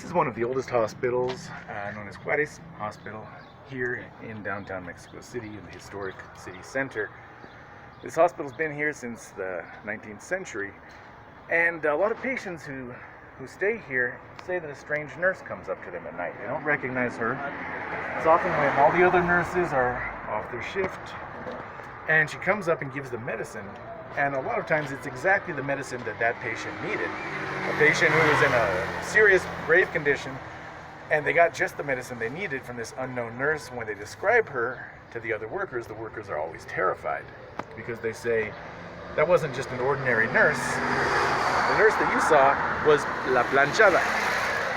is one of the oldest hospitals, known as Juarez Hospital, here in downtown Mexico City, in the historic city center. This hospital's been here since the 19th century, and a lot of patients who stay here say that a strange nurse comes up to them at night. They don't recognize her. It's often when all the other nurses are off their shift, and she comes up and gives them medicine, and a lot of times it's exactly the medicine that patient needed. A patient who was in a serious, grave condition, and they got just the medicine they needed from this unknown nurse. When they describe her to the other workers, the workers are always terrified, because they say, that wasn't just an ordinary nurse. The nurse that you saw was La Planchada.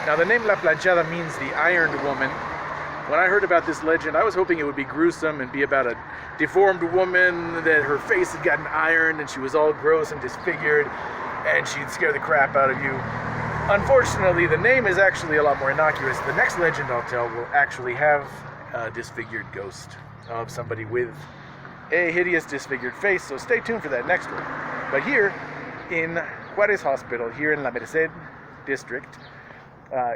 Now, the name La Planchada means the ironed woman. When I heard about this legend, I was hoping it would be gruesome and be about a deformed woman, that her face had gotten ironed and she was all gross and disfigured, and she'd scare the crap out of you. Unfortunately, the name is actually a lot more innocuous. The next legend I'll tell will actually have a disfigured ghost of somebody with a hideous disfigured face, so stay tuned for that next one. But here in Juarez Hospital, here in La Merced district,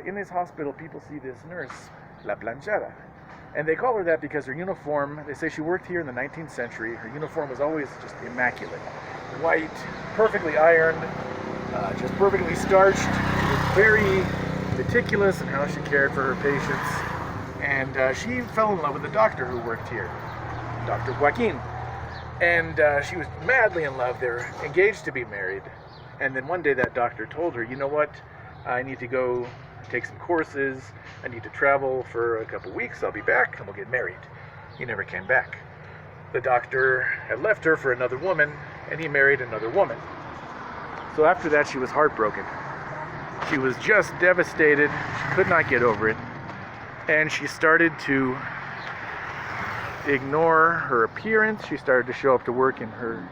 in this hospital, people see this nurse, La Planchada. And they call her that because her uniform, they say she worked here in the 19th century, her uniform was always just immaculate. White, perfectly ironed, just perfectly starched. She was very meticulous in how she cared for her patients. And she fell in love with a doctor who worked here, Dr. Joaquin. And she was madly in love. They're engaged to be married. And then one day that doctor told her, you know what, I need to go take some courses. I need to travel for a couple weeks. I'll be back and we'll get married. He never came back. The doctor had left her for another woman, and he married another woman. So after that, she was heartbroken. She was just devastated. She could not get over it. And she started to ignore her appearance. She started to show up to work in her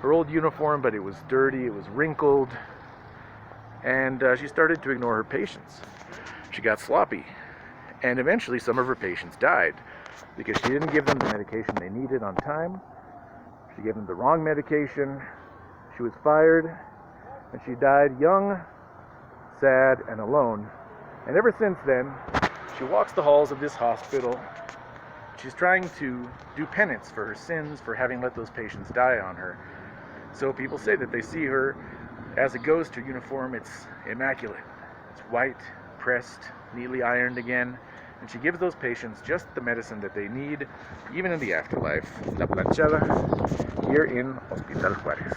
old uniform, but it was dirty, it was wrinkled, and she started to ignore her patients. She got sloppy, and eventually some of her patients died because she didn't give them the medication they needed on time. She gave them the wrong medication. She was fired, and she died young, sad, and alone. And ever since then, she walks the halls of this hospital. She's trying to do penance for her sins for having let those patients die on her. So people say that they see her as a ghost. Her uniform, it's immaculate. It's white, pressed, neatly ironed again. And she gives those patients just the medicine that they need, even in the afterlife. La Planchada, here in Hospital Juarez.